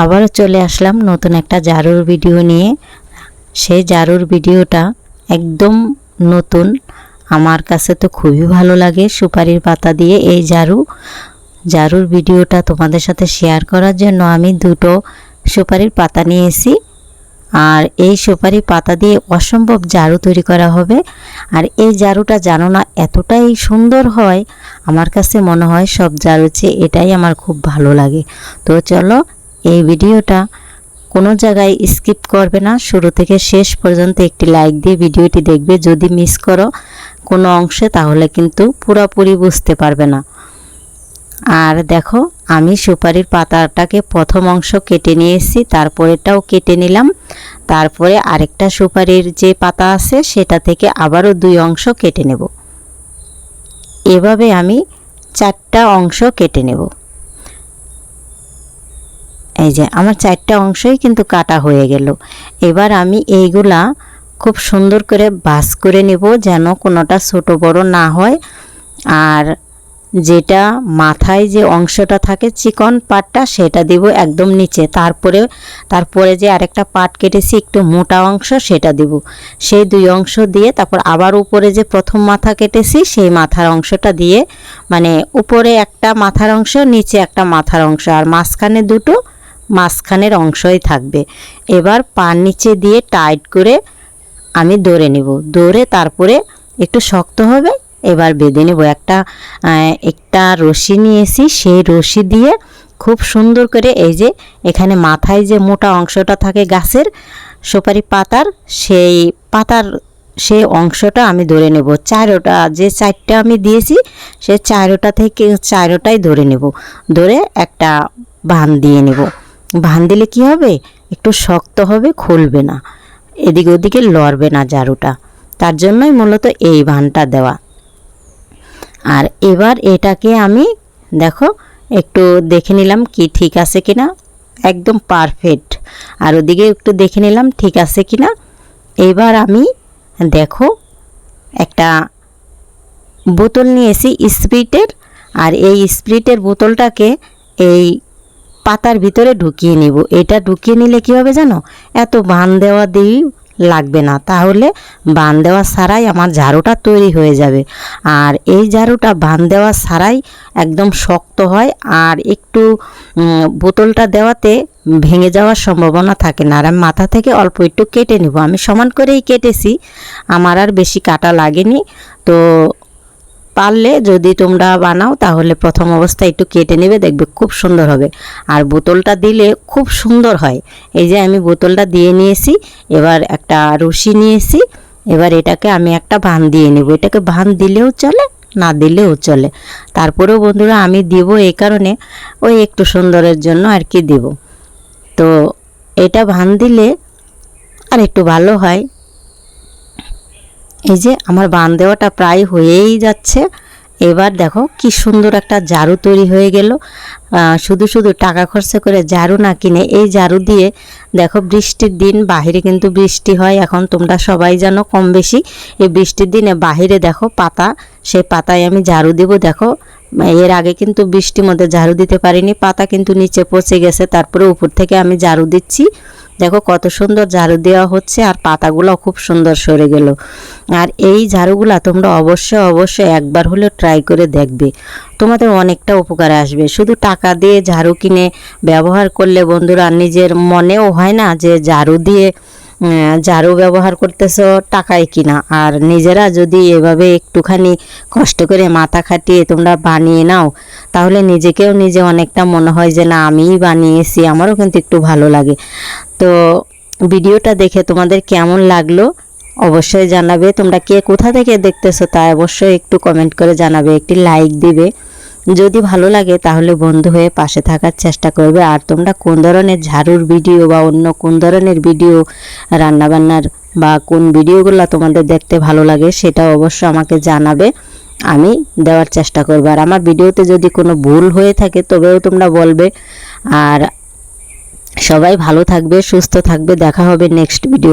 আবারও চলে আসলাম নতুন একটা জারুর ভিডিও নিয়ে। সেই জারুর ভিডিওটা একদম নতুন, আমার কাছে তো খুবই ভালো লাগে। সুপারির পাতা দিয়ে এই জারুর ভিডিওটা তোমাদের সাথে শেয়ার করার জন্য আমি দুটো সুপারির পাতা নিয়েছি। আর এই সুপারি পাতা দিয়ে অসম্ভব জারু তৈরি করা হবে। আর এই জারুটা জানো না এতটাই সুন্দর হয়, আমার কাছে মনে হয় সব জারুর চেয়ে এটাই আমার খুব ভালো লাগে। তো চলো এই ভিডিওটা কোনো জায়গায় স্কিপ করবে না, শুরু থেকে শেষ পর্যন্ত একটি লাইক দিয়ে ভিডিওটি দেখবে। যদি মিস করো কোনো অংশে তাহলে কিন্তু পুরোপুরি বুঝতে পারবে না। আর দেখো আমি সুপারির পাতাটাকে প্রথম অংশ কেটে নিয়েছি, তারপরেটাও কেটে নিলাম। তারপরে আরেকটা সুপারির যে পাতা আছে সেটা থেকে আবারও দুই অংশ কেটে নেব। এভাবে আমি 4টা অংশ কেটে নেব। এই যে আমার 4টা অংশই কিন্তু কাটা হয়ে গেল। এবার আমি এইগুলা খুব সুন্দর করে ভাঁজ করে নেব যেন কোনোটা ছোট বড় না হয়। আর যেটা মাথায় যে অংশটা থাকে চিকন পাটটা সেটা দিব একদম নিচে, তারপরে যে আরেকটা পাট কেটেছি একটু মোটা অংশ সেটা দিব। সেই দুই অংশ দিয়ে তারপর আবার উপরে যে প্রথম মাথা কেটেছি সেই মাথার অংশটা দিয়ে, মানে উপরে একটা মাথার অংশ নিচে একটা মাথার অংশ আর মাঝখানে দুটো মাঝখানের অংশই থাকবে। এবার পার নিচে দিয়ে টাইট করে আমি ধরে নেব, ধরে তারপরে একটু শক্ত হবে এবার বেঁধে নেব। একটা রশি নিয়েছি, সেই রশি দিয়ে খুব সুন্দর করে এই যে এখানে মাথায় যে মোটা অংশটা থাকে গাছের সুপারি পাতার, সেই অংশটা আমি ধরে নেব। যে 4টা আমি দিয়েছি সেই 4টা থেকে 4টাই ধরে নেব, ধরে একটা বাঁধ দিয়ে নেব। বাঁধ দিলে কি হবে, একটু শক্ত হবে, খুলবে না, এদিকে ওদিকে লড়বে না জারুটা, তার জন্যই মূলত এই বাঁধটা দেওয়া। আর এবার এটাকে আমি দেখো একটু দেখে নিলাম কি ঠিক আছে কিনা, একদম পারফেক্ট। আর ওদিকে একটু দেখে নিলাম ঠিক আছে কিনা। এবার আমি দেখো একটা বোতল নিয়েছি স্পিরিটের, আর এই স্পিরিটের বোতলটাকে এই পাতার ভিতরে ঢুকিয়ে নিব। এটা ঢুকিয়ে নিলে কি হবে জানো, এত বাঁধ দেওয়া দিয়ে লাগবে না, তাহলে বাঁধ দেওয়া ছাড়াই আমার ঝাড়ুটা তৈরি হয়ে যাবে। আর এই ঝাড়ুটা বাঁধ দেওয়া ছাড়াই একদম শক্ত হয়, আর একটু বোতলটা দেওয়াতে ভেঙে যাওয়ার সম্ভাবনা থাকে না। আর আমি মাথা থেকে অল্প একটু কেটে নেব, আমি সমান করেই কেটেছি, আমার আর বেশি কাটা লাগেনি। তো পারলে যদি তোমরা বানাও তাহলে প্রথম অবস্থায় একটু কেটে নেবে, দেখবে খুব সুন্দর হবে। আর বোতলটা দিলে খুব সুন্দর হয়। এই যে আমি বোতলটা দিয়ে নিয়েছি, এবার একটা রশি নিয়েছি, এবার এটাকে আমি একটা বাঁধ দিয়ে নেব। এটাকে বাঁধ দিলেও চলে, না দিলেও চলে। তারপরেও বন্ধুরা আমি দিব এই কারণে, ওই একটু সুন্দরের জন্য আর কি দেব। তো এটা বাঁধ দিলে আর একটু ভালো হয়। এই যে আমার বাঁধ দেওয়াটা প্রায় হয়েই যাচ্ছে। এবার দেখো কি সুন্দর একটা ঝাড়ু তৈরি হয়ে গেল। শুধু টাকা খরচা করে ঝাড়ু না কিনে এই ঝাড়ু দিয়ে দেখো, বৃষ্টির দিন বাহিরে কিন্তু বৃষ্টি হয় এখন, তোমরা সবাই জানো কম বেশি। এই বৃষ্টির দিনে বাহিরে দেখো পাতা, সেই পাতায় আমি ঝাড়ু দেব। দেখো এর আগে কিন্তু বৃষ্টির মধ্যে ঝাড়ু দিতে পারিনি, পাতা কিন্তু নিচে পচে গেছে, তারপরে উপর থেকে আমি ঝাড়ু দিচ্ছি। দেখো কত সুন্দর ঝাড়ু দেওয়া হচ্ছে, আর পাতাগুলো খুব সুন্দর সরে গেল। আর এই ঝাড়ুগুলা তোমরা অবশ্যই একবার হলেও ট্রাই করে দেখবে, তোমাদের অনেকটা উপকারে আসবে। শুধু টাকা দিয়ে ঝাড়ু কিনে ব্যবহার করলে বন্ধুরা নিজের মনেও হয় না যে ঝাড়ু ব্যবহার করতেছো টাকায় কিনা। আর নিজেরা যদি এভাবে একটুখানি কষ্ট করে মাথা খাটিয়ে তোমরা বানিয়ে নাও, তাহলে নিজেকেও নিজে অনেকটা মনে হয় যে না আমিই বানিয়েছি, আমারও কিন্তু একটু ভালো লাগে। তো ভিডিওটা দেখে তোমাদের কেমন লাগলো অবশ্যই জানাবে। তোমরা কে কোথা থেকে দেখতেছো তা অবশ্যই একটু কমেন্ট করে জানাবে, একটি লাইক দিবে। যদি ভালো লাগে তাহলে বন্ধু হয়ে পাশে থাকার চেষ্টা করবে। আর তোমরা কোন ধরনের ঝাড়ুর ভিডিও বা অন্য কোন ধরনের ভিডিও, রান্নাবান্নার বা কোন ভিডিওগুলো তোমাদের দেখতে ভালো লাগে সেটা অবশ্যই আমাকে জানাবে, আমি দেওয়ার চেষ্টা করব। আর আমার ভিডিওতে যদি কোনো ভুল হয়ে থাকে তবেও তোমরা বলবে। আর সবাই ভালো থাকবে, সুস্থ থাকবে, দেখা হবে নেক্সট ভিডিও।